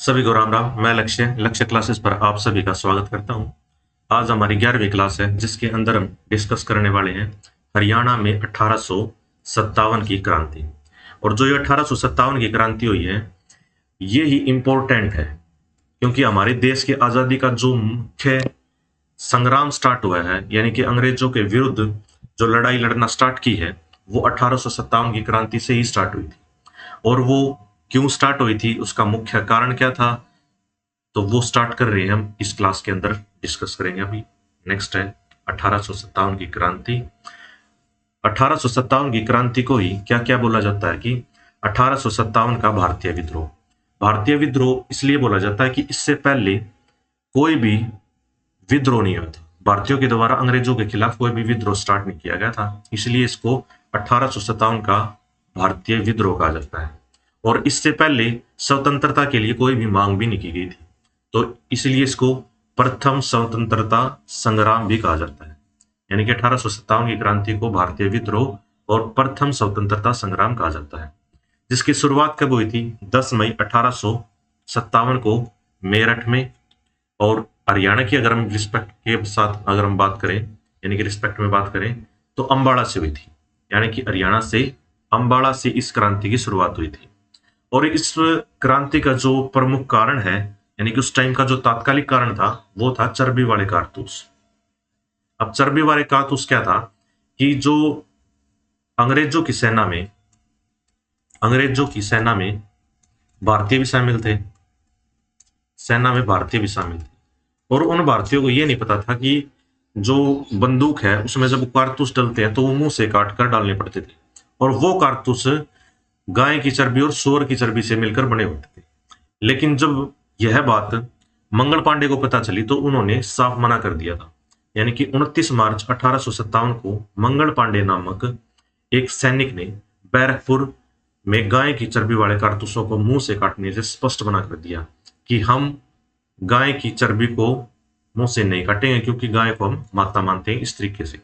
सभी को राम राम। मैं लक्ष्य क्लासेस पर आप सभी का स्वागत करता हूं। आज हमारी 11वीं क्लास है जिसके अंदर हम डिस्कस करने वाले हैं हरियाणा में 1857 की क्रांति। और जो ये 1857 की क्रांति हुई है ये ही इम्पोर्टेंट है क्योंकि हमारे देश की आज़ादी का जो मुख्य संग्राम स्टार्ट हुआ है, यानी कि अंग्रेजों के विरुद्ध जो लड़ाई लड़ना स्टार्ट की है वो 1857 की क्रांति से ही स्टार्ट हुई थी। और वो क्यों स्टार्ट हुई थी, उसका मुख्य कारण क्या था, तो वो स्टार्ट कर रहे हैं हम इस क्लास के अंदर डिस्कस करेंगे। अभी नेक्स्ट है 1857 की क्रांति। 1857 की क्रांति को ही क्या क्या बोला जाता है कि 1857 का भारतीय विद्रोह। भारतीय विद्रोह इसलिए बोला जाता है कि इससे पहले कोई भी विद्रोह नहीं हुआ था, भारतीयों के द्वारा अंग्रेजों के खिलाफ कोई भी विद्रोह स्टार्ट नहीं किया गया था, इसलिए इसको 1857 का भारतीय विद्रोह कहा जाता है। और इससे पहले स्वतंत्रता के लिए कोई भी मांग भी नहीं की गई थी, तो इसलिए इसको प्रथम स्वतंत्रता संग्राम भी कहा जाता है। यानी कि 1857 की क्रांति को भारतीय विद्रोह और प्रथम स्वतंत्रता संग्राम कहा जाता है, जिसकी शुरुआत कब हुई थी? 10 मई 1857 को मेरठ में। और हरियाणा की अगर हम रिस्पेक्ट के साथ अगर हम बात करें, यानी कि रिस्पेक्ट में बात करें, तो अंबाला से हुई थी। यानी कि हरियाणा से अंबाला से इस क्रांति की शुरुआत हुई थी। और इस क्रांति का जो प्रमुख कारण है, यानी कि उस टाइम का जो तात्कालिक कारण था, वो था चर्बी वाले कारतूस। अब चर्बी वाले कारतूस क्या था कि जो अंग्रेजों की सेना में भारतीय भी शामिल थे, सेना में भारतीय भी शामिल थे। और उन भारतीयों को ये नहीं पता था कि जो बंदूक है उसमें जब कारतूस डलते हैं तो वो मुंह से काट कर डालने पड़ते थे, और वो कारतूस गाय की चर्बी और सूअर की चर्बी से मिलकर बने होते थे। लेकिन जब यह बात मंगल पांडे को पता चली तो उन्होंने साफ मना कर दिया था। यानी कि 29 मार्च 1857 को मंगल पांडे नामक एक सैनिक ने बैरकपुर में गाय की चर्बी वाले कारतूसों को मुंह से काटने से स्पष्ट मना कर दिया कि हम गाय की चर्बी को मुंह से नहीं काटेंगे, क्योंकि गाय को हम माता मानते हैं, इस तरीके से।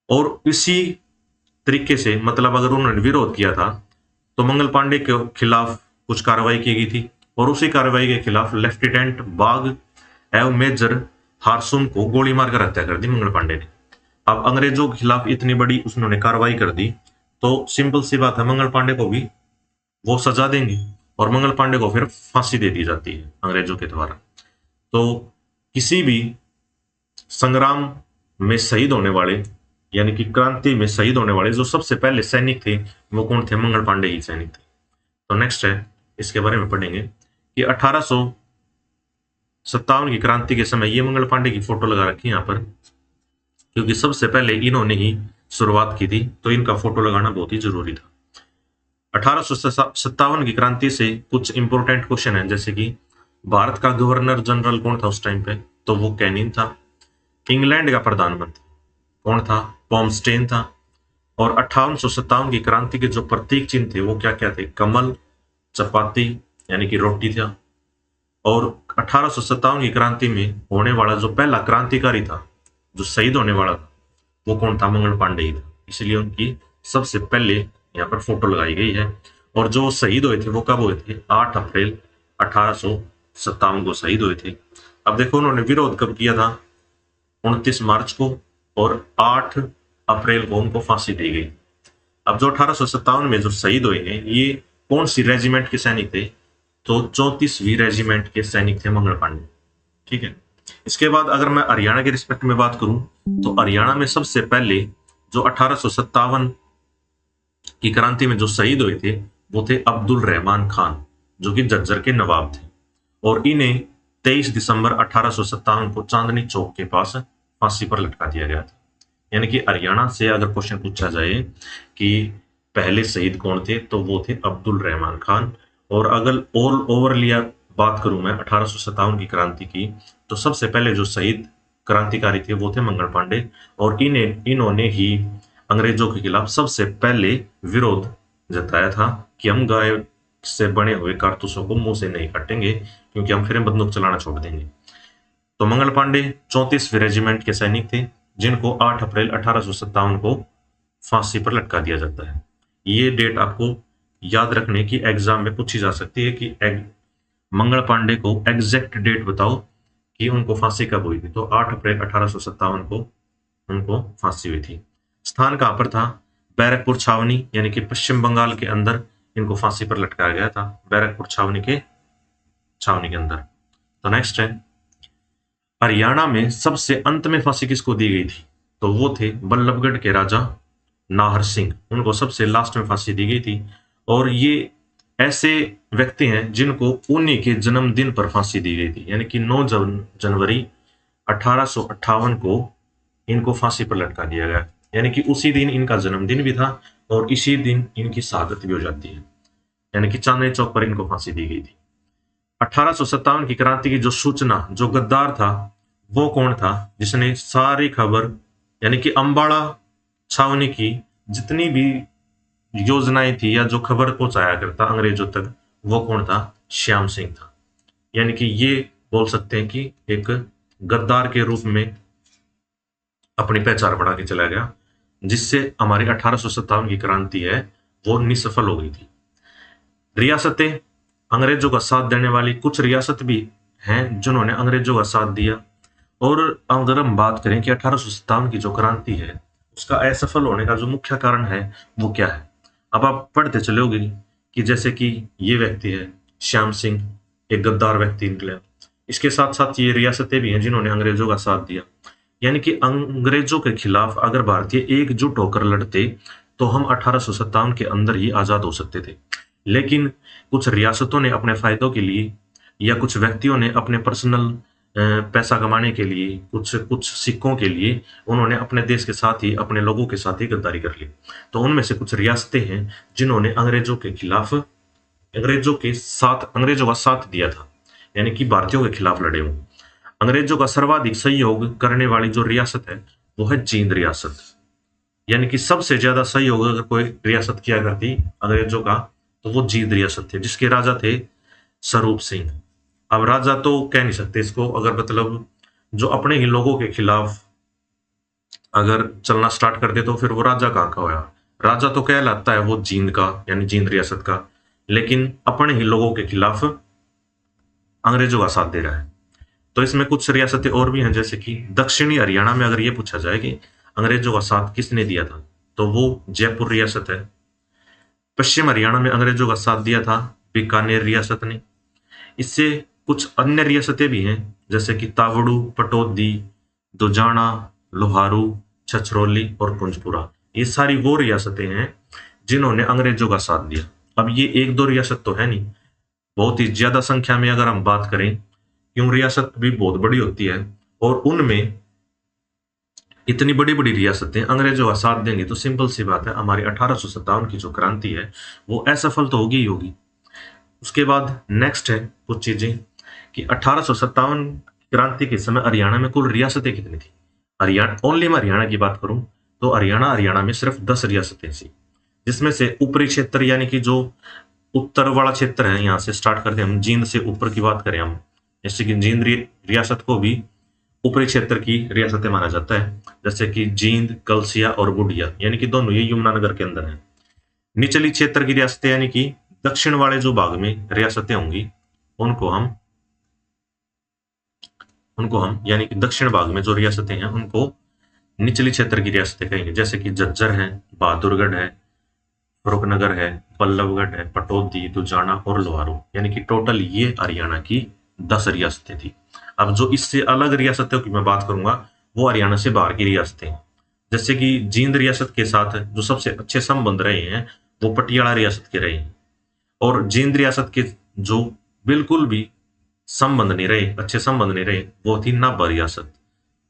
और इसी तरीके से मतलब अगर उन्होंने विरोध किया था तो मंगल पांडे के खिलाफ कुछ कार्रवाई की गई थी, और उसी कार्रवाई के खिलाफ लेफ्टिनेंट बाग एवं मेजर हारसुन को गोली मारकर हत्या कर दी मंगल पांडे ने। अब अंग्रेजों के खिलाफ इतनी बड़ी उसने कार्रवाई कर दी तो सिंपल सी बात है, मंगल पांडे को भी वो सजा देंगे और मंगल पांडे को फिर फांसी दे दी जाती है अंग्रेजों के द्वारा। तो किसी भी संग्राम में शहीद होने वाले, यानी कि क्रांति में शहीद होने वाले जो सबसे पहले सैनिक थे वो कौन थे? मंगल पांडे ही सैनिक थे। तो नेक्स्ट है, इसके बारे में पढ़ेंगे कि 1857 की क्रांति के समय ये मंगल पांडे की फोटो लगा रखी है यहाँ पर, क्योंकि सबसे पहले इन्होंने ही शुरुआत की थी, तो इनका फोटो लगाना बहुत ही जरूरी था। 1857 की क्रांति से कुछ इंपॉर्टेंट क्वेश्चन है, जैसे कि भारत का गवर्नर जनरल कौन था उस टाइम पे? तो वो कैनिंग था। इंग्लैंड का प्रधानमंत्री कौन था? पॉम्स्टेन था। और 1857 की क्रांति के जो प्रतीक चिन्ह थे वो क्या क्या थे? कमल, चपाती यानी कि रोटी था। और 1857 की क्रांति में होने वाला जो पहला क्रांतिकारी था, जो शहीद होने वाला था, वो कौन था? मंगल पांडे ही था, इसलिए उनकी सबसे पहले यहाँ पर फोटो लगाई गई है। और जो शहीद हुए थे वो कब हुए थे? 8 अप्रैल 1857 को शहीद हुए थे। अब देखो उन्होंने विरोध कब किया था? 29 मार्च को, और 8 अप्रैल को उनको फांसी दी गई। अब जो 1857 में जो शहीद हुए हैं ये कौन सी रेजिमेंट के सैनिक थे? तो 34वीं रेजिमेंट के सैनिक थे मंगल पांडे। ठीक है। इसके बाद अगर मैं हरियाणा के रिस्पेक्ट में बात करूं तो हरियाणा में सबसे पहले जो 1857 की क्रांति में जो शहीद हुए थे वो थे अब्दुल रहमान खान, जो कि झज्जर के नवाब थे। और इन्हें 23 दिसंबर 1857 को चांदनी चौक के पास फांसी पर लटका दिया गया था। यानी कि हरियाणा से अगर क्वेश्चन पूछा जाए कि पहले शहीद कौन थे, तो वो थे अब्दुल रहमान खान। और अगर ऑल ओवर लिया बात करूं मैं 1857 की क्रांति की, तो सबसे पहले जो शहीद क्रांतिकारी थे वो थे मंगल पांडे। और इन्होंने ही अंग्रेजों के खिलाफ सबसे पहले विरोध जताया था कि हम गाय से बने हुए कारतूसों को मुंह से नहीं काटेंगे, क्योंकि हम फिर बंदूक चलाना छोड़ देंगे। तो मंगल पांडे 34वीं रेजिमेंट के सैनिक थे, जिनको 8 अप्रैल 1857 को फांसी पर लटका दिया जाता है। ये डेट आपको याद रखने की एग्जाम में पूछी जा सकती है कि मंगल पांडे को एग्जैक्ट डेट बताओ कि उनको फांसी कब हुई थी। तो 8 अप्रैल 1857 को उनको फांसी हुई थी। स्थान कहां पर था? बैरकपुर छावनी, यानी कि पश्चिम बंगाल के अंदर इनको फांसी पर लटकाया गया था, बैरकपुर छावनी के अंदर। तो नेक्स्ट है, हरियाणा में सबसे अंत में फांसी किसको दी गई थी? तो वो थे बल्लभगढ़ के राजा नाहर सिंह, उनको सबसे लास्ट में फांसी दी गई थी। और ये ऐसे व्यक्ति हैं जिनको उन्हीं के जन्मदिन पर फांसी दी गई थी, यानी कि 9 जनवरी 1858 को इनको फांसी पर लटका दिया गया, यानी कि उसी दिन इनका जन्मदिन भी था और इसी दिन इनकी शहादत भी हो जाती है, यानी कि चांदनी चौक पर इनको फांसी दी गई थी। 1857 की क्रांति की जो सूचना, जो गद्दार था, वो कौन था जिसने सारी खबर, यानी कि अंबाड़ा छावनी की जितनी भी योजनाएं थी या जो खबर पहुंचाया करता अंग्रेजों तक, वो कौन था? श्याम सिंह था। यानी कि ये बोल सकते हैं कि एक गद्दार के रूप में अपनी पहचान बढ़ा के चला गया, जिससे हमारी 1857 की क्रांति है वो निसफल हो गई थी। रियासतें, अंग्रेजों का साथ देने वाली कुछ रियासत भी हैं जिन्होंने अंग्रेजों का साथ दिया। और अगर हम बात करें कि 1857 की जो क्रांति है उसका असफल होने का जो मुख्य कारण है वो क्या है, अब आप पढ़ते चलोगे कि जैसे कि ये व्यक्ति है श्याम सिंह, एक गद्दार व्यक्ति निकला। इसके साथ साथ ये रियासतें भी हैं जिन्होंने अंग्रेजों का साथ दिया, यानी कि अंग्रेजों के खिलाफ अगर भारतीय एकजुट होकर लड़ते तो हम 1857 के अंदर ही आजाद हो सकते थे। लेकिन कुछ रियासतों ने अपने फायदों के लिए या कुछ व्यक्तियों ने अपने पर्सनल पैसा कमाने के लिए, कुछ सिक्कों के लिए उन्होंने अपने देश के साथ ही, अपने लोगों के साथ ही गद्दारी कर ली। तो उनमें से कुछ रियासतें हैं जिन्होंने अंग्रेजों के खिलाफ, अंग्रेजों का साथ दिया था, यानी कि भारतीयों के खिलाफ लड़े हुए। अंग्रेजों का सर्वाधिक सहयोग करने वाली जो रियासत है वो है जींद रियासत, यानी कि सबसे ज्यादा सहयोग अगर कोई रियासत किया करती अंग्रेजों का तो वो जींद रियासत थे, जिसके राजा थे स्वरूप सिंह। अब राजा तो कह नहीं सकते इसको, अगर मतलब जो अपने ही लोगों के खिलाफ अगर चलना स्टार्ट कर दे तो फिर वो राजा कहाँ का होया? राजा तो कहलाता है वो जींद का, यानी जींद रियासत का, लेकिन अपने ही लोगों के खिलाफ अंग्रेजों का साथ दे रहा है। तो इसमें कुछ रियासतें और भी हैं, जैसे कि दक्षिणी हरियाणा में अगर ये पूछा जाए कि अंग्रेजों का साथ किसने दिया था तो वो जयपुर रियासत है। पश्चिम हरियाणा में अंग्रेजों का साथ दिया था बीकानेर रियासत ने। इससे कुछ अन्य रियासतें भी हैं जैसे कि तावड़ू, पटौदी, दुजाना, लोहारू, छछरौली और पुंजपुरा। ये सारी वो रियासतें हैं जिन्होंने अंग्रेजों का साथ दिया। अब ये एक दो रियासत तो है नहीं, बहुत ही ज्यादा संख्या में अगर हम बात करें, क्यों रियासत भी बहुत बड़ी होती है और उनमें इतनी बड़ी बड़ी रियासतें अंग्रेजों का साथ देंगी तो सिंपल सी बात है हमारी 1857 की जो क्रांति है वो असफल तो होगी ही होगी। उसके बाद नेक्स्ट है कुछ चीजें कि 1857 क्रांति के समय हरियाणा में कुल रियासतें कितनी थी। हरियाणा, ओनली मैं हरियाणा की बात करूं तो हरियाणा में सिर्फ 10 रियासतें थी, जिसमें से ऊपरी क्षेत्र यानी कि जो उत्तर वाला क्षेत्र है, यहाँ से स्टार्ट करते हैं हम, जींद से ऊपर की बात करें हम, जैसे कि जींद रियासत को भी ऊपरी क्षेत्र की रियासतें माना जाता है, जैसे कि जींद, कलसिया और बुडिया, यानी कि दोनों ये यमुनानगर के अंदर है। निचली क्षेत्र की रियासतें यानी कि दक्षिण वाले जो भाग में रियासतें होंगी उनको हम यानी कि दक्षिण भाग में जो रियासतें हैं उनको निचली क्षेत्र की रियासतें कहेंगे, जैसे कि झज्जर है, बहादुरगढ़ है, फरुखनगर है, बल्लभगढ़ है, पटौदी, दुजाना और लोहारू, यानी कि टोटल ये हरियाणा की 10 रियासतें थी। अब जो इससे अलग रियासतों की मैं बात करूंगा वो हरियाणा से बाहर की रियासतें, जैसे कि जींद रियासत के साथ जो सबसे अच्छे संबंध रहे हैं वो पटियाला रियासत के रहे हैं, और जींद रियासत के जो बिल्कुल भी संबंध नहीं रहे, अच्छे संबंध नहीं रहे, वो थी नाभा रियासत।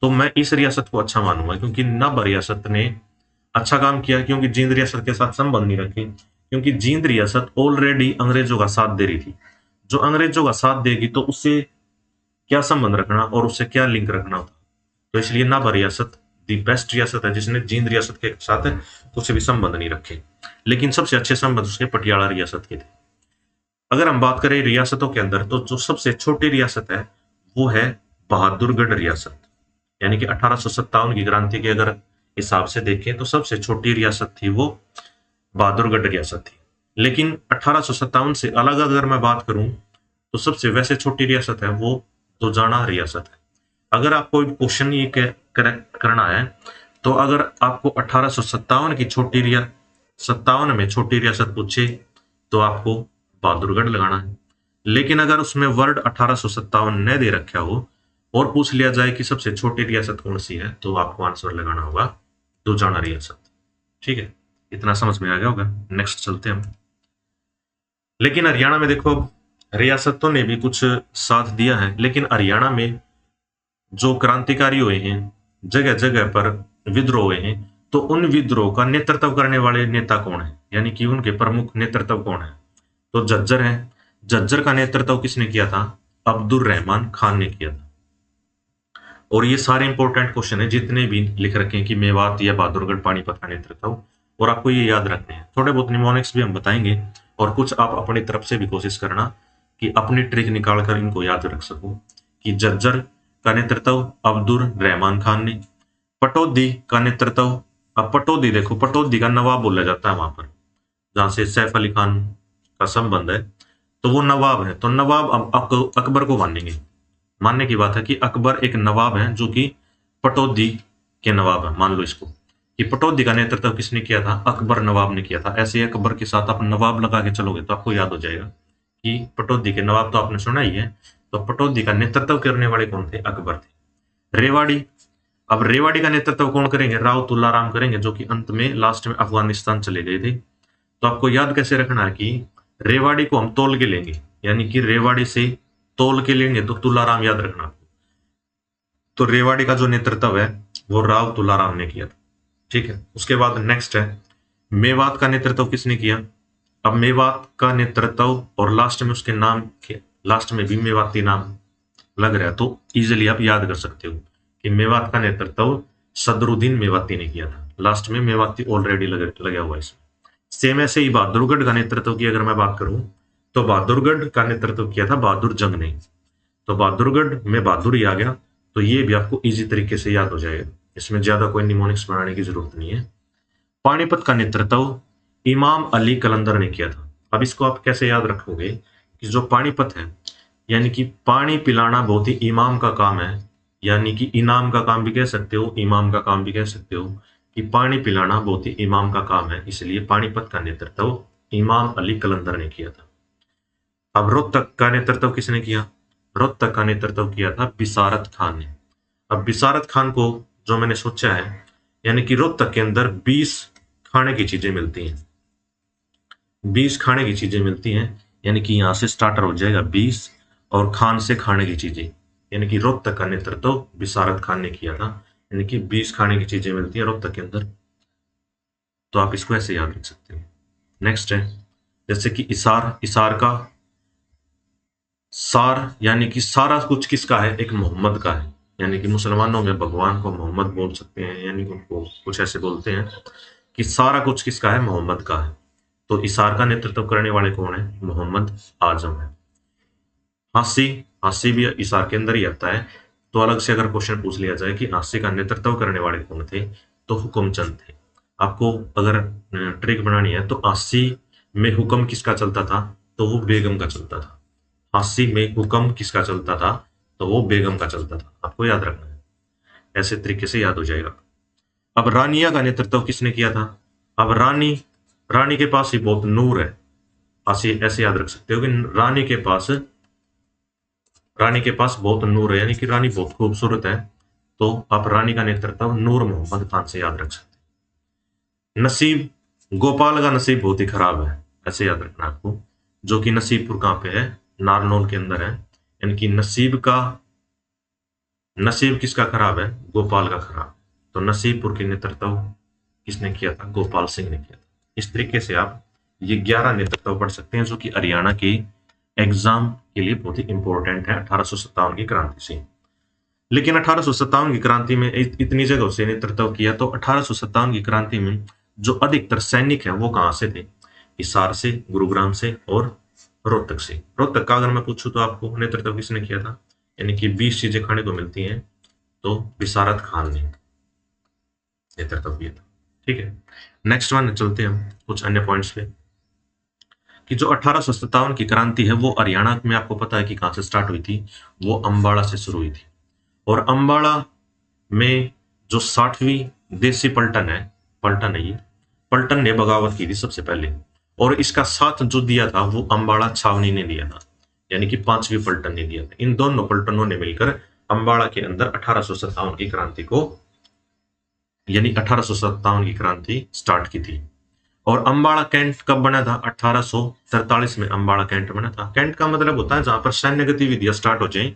तो मैं इस रियासत को अच्छा मानूंगा क्योंकि नाभा रियासत ने अच्छा काम किया, क्योंकि जींद रियासत के साथ संबंध नहीं रखे, क्योंकि जींद रियासत ऑलरेडी अंग्रेजों का साथ दे रही थी। जो अंग्रेजों का साथ देगी तो उससे क्या संबंध रखना और उससे क्या लिंक रखना होता, तो इसलिए नाभा रियासत दी बेस्ट रियासत है जिसने जींद रियासत के साथ कुछ भी संबंध नहीं रखे, लेकिन सबसे अच्छे संबंध उसके पटियाला रियासत के थे। अगर हम बात करें रियासतों के अंदर तो जो सबसे छोटी रियासत है वो है बहादुरगढ़ रियासत, यानी कि 1857 की क्रांति के अगर हिसाब से देखें तो सबसे छोटी रियासत थी वो बहादुरगढ़ रियासत थी। लेकिन 1857 से अलग अगर मैं बात करूं तो सबसे वैसे छोटी रियासत है वो दुजाना रियासत है। अगर आपको क्वेश्चन ये करेक्ट करना है तो अगर आपको 1857 की 57 में छोटी रियासत पूछे तो आपको बहादुरगढ़ लगाना है। लेकिन अगर उसमें वर्ड 1857 न दे रखा हो और पूछ लिया जाए कि सबसे छोटी रियासत कौन सी है तो आपको आंसर लगाना होगा दुजाना रियासत। ठीक है, इतना समझ में आ गया होगा। नेक्स्ट चलते हैं हम। लेकिन हरियाणा में देखो, रियासतों ने भी कुछ साथ दिया है, लेकिन हरियाणा में जो क्रांतिकारी हुए हैं, जगह जगह पर विद्रोह हुए हैं, तो उन विद्रोह का नेतृत्व करने वाले नेता कौन है, यानी कि उनके प्रमुख नेतृत्व कौन है? तो झज्जर है। झज्जर का नेतृत्व किसने किया था? अब्दुल रहमान खान ने किया था। और ये सारे इंपॉर्टेंट क्वेश्चन है जितने भी लिख रखे हैं कि मेवात या बहादुरगढ़ पानीपत का नेतृत्व, और आपको ये याद रखने हैं। थोड़े बहुत निमोनिक्स भी हम बताएंगे और कुछ आप अपनी तरफ से भी कोशिश करना कि अपनी ट्रिक निकाल कर इनको याद रख सको कि झज्जर का नेतृत्व अब्दुल रहमान खान ने, पटौदी का नेतृत्व, अब पटौदी देखो, पटौदी का नवाब बोला जाता है वहां पर, जहां से सैफ अली खान का संबंध है, तो वो नवाब है। तो नवाब अब अकबर को मानेंगे, मानने की बात है कि अकबर एक नवाब है जो कि पटौदी के नवाब है। मान लो इसको कि पटौदी का नेतृत्व किसने किया था? अकबर नवाब ने किया था। ऐसे ही अकबर के साथ आप नवाब लगा के चलोगे तो आपको याद हो जाएगा कि पटौदी के नवाब तो आपने सुना ही है। तो पटौदी का नेतृत्व करने वाले कौन थे? अकबर थे। रेवाड़ी, अब रेवाड़ी का नेतृत्व कौन करेंगे? राव तुलाराम करेंगे, जो कि अंत में लास्ट में अफगानिस्तान चले गए थे। तो आपको याद कैसे रखना है कि रेवाड़ी को हम तोल के लेंगे, यानी कि रेवाड़ी से तोल के लेंगे, तो तुलाराम याद रखना। तो रेवाड़ी का जो नेतृत्व है वो राव तुलाराम ने किया था। ठीक है, उसके बाद नेक्स्ट है मेवात का नेतृत्व किसने किया? अब मेवात का नेतृत्व और लास्ट में उसके नाम के लास्ट में भी मेवाती नाम लग रहा है, तो इजिली आप याद कर सकते हो कि मेवात का नेतृत्व सदरुद्दीन मेवाती ने किया था। लास्ट में मेवाती ऑलरेडी लगा हुआ है इसमें। सेम ऐसे ही बहादुरगढ़ का नेतृत्व की अगर मैं बात करूं तो बहादुरगढ़ का नेतृत्व किया था बहादुर जंग ने। तो बहादुरगढ़ में बहादुर ही आ गया, तो ये भी आपको इजी तरीके से याद हो जाएगा, इसमें ज्यादा कोई निमोनिक्स बनाने की जरूरत नहीं है। पानीपत का नेतृत्व इमाम अली कलंदर ने किया था। अब इसको आप कैसे याद रखोगे कि जो पानीपत है, यानी कि पानी पिलाना बहुत ही इमाम का काम है, यानी कि इनाम का काम भी कह सकते हो, इमाम का काम भी कह सकते हो, कि पानी पिलाना बहुत ही इमाम का काम है, इसलिए पानीपत का नेतृत्व इमाम अली कलंदर ने किया था। अब रोहतक का नेतृत्व किसने किया? रोहतक का नेतृत्व किया था बिसारत खान ने। अब बिसारत खान को जो मैंने सोचा है, यानी कि रोहतक के अंदर 20 खाने की चीजें मिलती हैं, 20 खाने की चीजें मिलती हैं, यानी कि यहां से स्टार्टर हो जाएगा 20 और खान से खाने की चीजें, यानी कि रोहतक का नेतृत्व बिसारत खान ने किया था, यानी कि 20 खाने की चीजें मिलती है रोहतक के अंदर। तो आप इसको ऐसे याद रख सकते हो। नेक्स्ट है जैसे कि इसार, इसार का सार, यानी कि सारा कुछ किसका है? एक मोहम्मद का है, यानी कि मुसलमानों में भगवान को मोहम्मद बोल सकते हैं, यानी कि उनको कुछ ऐसे बोलते हैं कि सारा कुछ किसका है? मोहम्मद का है। तो इसार का नेतृत्व करने वाले कौन है? मोहम्मद आजम है। हासी, हासी भी इसार के अंदर ही आता है। तो अलग से अगर क्वेश्चन पूछ लिया जाए कि हासी का नेतृत्व करने वाले कौन थे, तो हुकुमचंद थे। आपको अगर ट्रिक बनानी है तो हासी में हुक्म किसका चलता था? तो वो बेगम का चलता था। हासी में हुक्म किसका चलता था? तो वो बेगम का चलता था। आपको याद रखना है, ऐसे तरीके से याद हो जाएगा। अब रानिया का नेतृत्व किसने किया था? अब रानी, रानी के पास ही बहुत नूर है, ऐसे ऐसे याद रख सकते हो कि रानी के पास बहुत नूर है, यानी कि रानी बहुत खूबसूरत है। तो आप रानी का नेतृत्व नूर मोहम्मद खान से याद रख सकते हैं। नसीब, गोपाल का नसीब बहुत ही खराब है, ऐसे याद रखना आपको, जो कि नसीबपुर कहां पे है? नारनौल के अंदर है। यानी कि नसीब किसका खराब है? गोपाल का खराब। तो नसीबपुर के नेतृत्व किसने किया था? गोपाल सिंह ने किया था। इस तरीके से आप ये 11 नेतृत्व पढ़ सकते हैं, जो कि हरियाणा के एग्जाम के लिए बहुत ही इंपॉर्टेंट है 1857 की क्रांति से। लेकिन 1857 की क्रांति में इतनी जगहों से नेतृत्व किया, तो 1857 की क्रांति में जो अधिकतर सैनिक है वो कहां से थे? हिसार से, गुरुग्राम से और रोहतक से। रोहतक का अगर मैं पूछूं तो आपको नेतृत्व किसने किया था? यानी कि 20 चीजें खाने को मिलती हैं, तो बिसारत खान ने नेतृत्व किया था। ठीक है, नेक्स्ट वन चलते हैं हम कुछ अन्य पॉइंट्स पे। कि जो 1857 की क्रांति है वो हरियाणा में आपको पता है कि कहां से स्टार्ट हुई थी, वो अंबाला से शुरू हुई थी। और अंबाला में जो 60वीं देसी पलटन है ये, पलटन ने बगावत की थी सबसे पहले, और इसका साथ जो दिया था वो अंबाला छावनी ने दिया था, यानी कि 5वीं पलटन ने दिया था। इन दोनों पलटनों ने मिलकर अंबाला के अंदर 1857 की क्रांति को, यानी 1857 की क्रांति स्टार्ट की थी। और अंबाला कैंट कब बना था? 1843 में अंबाला कैंट बना था। कैंट का मतलब होता है जहां पर सैन्य गतिविधियां स्टार्ट हो जाए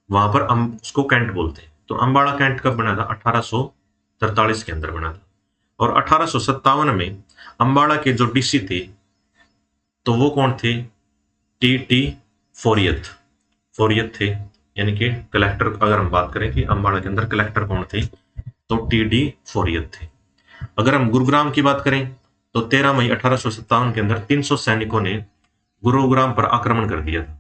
वहां पर उसको कैंट बोलते हैं। तो अंबाला कैंट कब बना था? 1843 के अंदर बना था। और 1857 में अंबाला के जो डीसी थे तो वो कौन थे? टी फोरियत थे, यानी कि कलेक्टर। अगर हम बात करें कि अंबाला के अंदर कलेक्टर कौन थे तो टी फोरियत थे। अगर हम गुरुग्राम की बात करें तो 13 मई 1857 के अंदर 300 सैनिकों ने गुरुग्राम पर आक्रमण कर दिया था,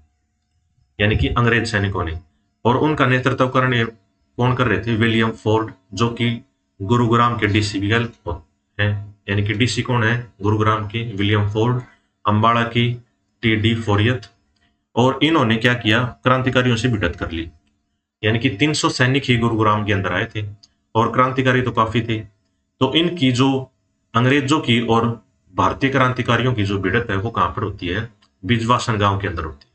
यानी कि अंग्रेज सैनिकों ने। और उनका नेतृत्व करने कौन कर रहे थे? विलियम फोर्ड, जो कि गुरुग्राम के डीसी भी हैं, यानी कि डीसी कौन है? गुरुग्राम के विलियम फोर्ड, अंबाला की टी फोरियत। और इन्होंने क्या किया? क्रांतिकारियों से भिड़ंत कर ली, यानी कि 300 सैनिक ही गुरुग्राम के अंदर आए थे और क्रांतिकारी तो काफी थे। तो इनकी जो अंग्रेजों की और भारतीय क्रांतिकारियों की जो भिड़ंत है वो कहां पर होती है? बिजवासन गांव के अंदर होती है।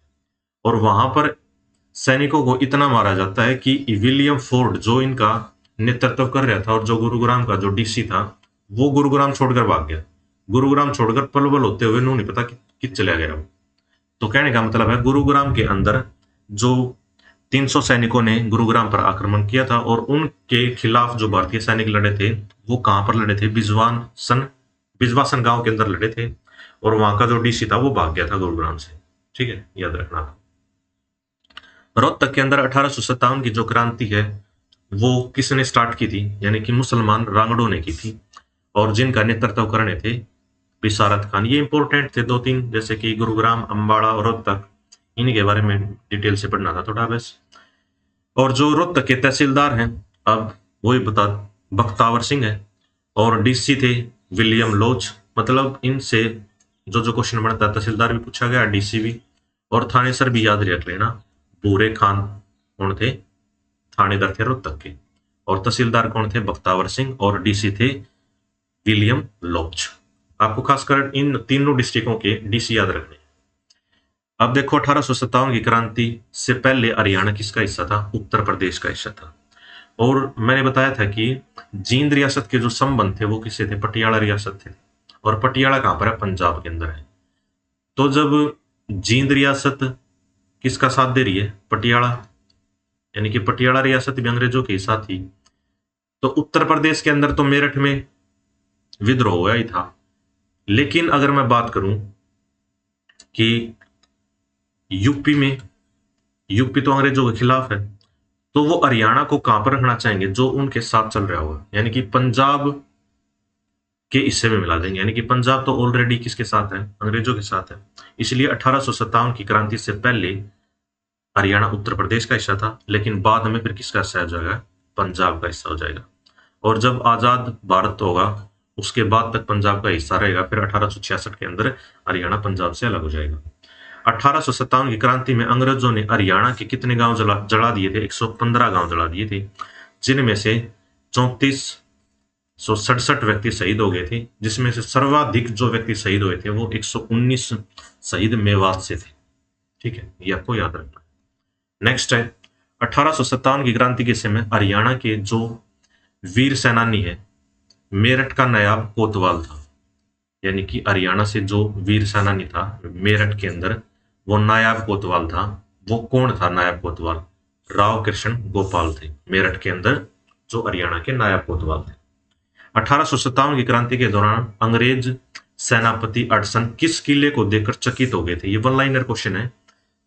और वहां पर सैनिकों को इतना मारा जाता है कि विलियम फोर्ड जो इनका नेतृत्व कर रहा था और जो गुरुग्राम का जो डीसी था वो गुरुग्राम छोड़कर भाग गया। गुरुग्राम छोड़कर पलवल होते हुए नहीं पता कि चला गया वो। तो कहने का मतलब है गुरुग्राम के अंदर जो 300 सैनिकों ने गुरुग्राम पर आक्रमण किया था और उनके खिलाफ जो भारतीय सैनिक लड़े थे वो कहां पर लड़े थे? बिजवासन गांव के अंदर लड़े थे। और वहां का जो डीसी था वो भाग गया था गुरुग्राम से। ठीक है, याद रखना। रोहतक के अंदर 1857 की जो क्रांति है वो किसने स्टार्ट की थी? यानी कि मुसलमान रांगड़ों ने की थी, और जिनका नेतृत्व करने थे बिसारत खान। ये इंपॉर्टेंट थे 2-3, जैसे कि गुरुग्राम, अंबाला और रोहतक, इन्हीं के बारे में डिटेल से पढ़ना था थोड़ा बस। और जो रोहतक के तहसीलदार हैं अब वही बख्तावर सिंह है, और डीसी थे विलियम लोच। मतलब इनसे जो जो क्वेश्चन बनता है, तहसीलदार भी पूछा गया, डीसी भी। और थानेसर भी याद रख लेना, भूरे खान कौन थे? थानेदार थे रोहतक के। और तहसीलदार कौन थे? बख्तावर सिंह। और डीसी थे विलियम लोच। आपको खासकर इन तीनों डिस्ट्रिक्टों के डीसी याद रखने। अब देखो 1857 की क्रांति से पहले हरियाणा किसका हिस्सा था? उत्तर प्रदेश का हिस्सा था। और मैंने बताया था कि जींद रियासत के जो संबंध थे वो किससे थे? पटियाला रियासत थे। और पटियाला कहां पर है? पंजाब के अंदर है। तो जब जींद रियासत किसका साथ दे रही है? पटियाला, यानी कि पटियाला रियासत भी अंग्रेजों के साथ थी। तो उत्तर प्रदेश के अंदर तो मेरठ में विद्रोह हुआ ही था। लेकिन अगर मैं बात करूं कि यूपी तो अंग्रेजों के खिलाफ है, तो वो हरियाणा को कहां पर रखना चाहेंगे? जो उनके साथ चल रहा होगा, यानी कि पंजाब के हिस्से में मिला देंगे। यानी कि पंजाब तो ऑलरेडी किसके साथ है? अंग्रेजों के साथ है। इसलिए 1857 की क्रांति से पहले हरियाणा उत्तर प्रदेश का हिस्सा था, लेकिन बाद में फिर किसका हिस्सा हो जाएगा? पंजाब का हिस्सा हो जाएगा। और जब आजाद भारत होगा उसके बाद तक पंजाब का हिस्सा रहेगा। फिर 1866 के अंदर हरियाणा पंजाब से अलग हो जाएगा। 1857 की क्रांति में अंग्रेजों ने हरियाणा के कितने गांव जला दिए थे? 115 गांव जला दिए थे, जिनमें से 3467 व्यक्ति शहीद हो गए थे, जिसमें से सर्वाधिक जो व्यक्ति शहीद हुए थे वो 119 शहीद मेवात से थे। ठीक है, ये आपको याद रखना। नेक्स्ट है 1857 की क्रांति के समय हरियाणा के जो वीर सेनानी है, मेरठ का नायाब कोतवाल था। यानी कि हरियाणा से जो वीर सेनानी था मेरठ के अंदर, वो नायाब कोतवाल था। वो कौन था नायाब कोतवाल? राव कृष्ण गोपाल थे, मेरठ के अंदर जो हरियाणा के नायाब कोतवाल थे। 1857 की क्रांति के दौरान अंग्रेज सेनापति अडसन किस किले को देखकर चकित हो गए थे? ये वन लाइनर क्वेश्चन है।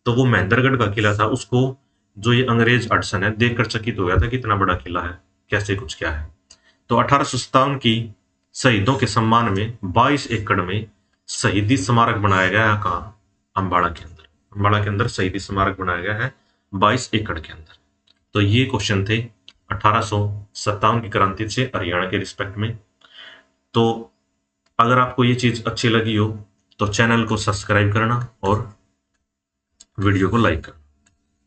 तो वो महेंद्रगढ़ का किला था, उसको जो ये अंग्रेज अडसन है देखकर चकित हो गया था, कितना बड़ा किला है, कैसे कुछ क्या है। तो 1857 की शहीदों के सम्मान में 22 एकड़ में शहीदी स्मारक बनाया गया है। कहाँ? अंबाला के अंदर। अंबाला के अंदर शहीदी स्मारक बनाया गया है 22 एकड़ के अंदर। तो ये क्वेश्चन थे 1857 की क्रांति से हरियाणा के रिस्पेक्ट में। तो अगर आपको ये चीज अच्छी लगी हो तो चैनल को सब्सक्राइब करना और वीडियो को लाइक करना।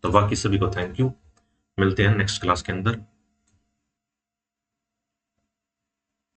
तो बाकी सभी को थैंक यू, मिलते हैं नेक्स्ट क्लास के अंदर।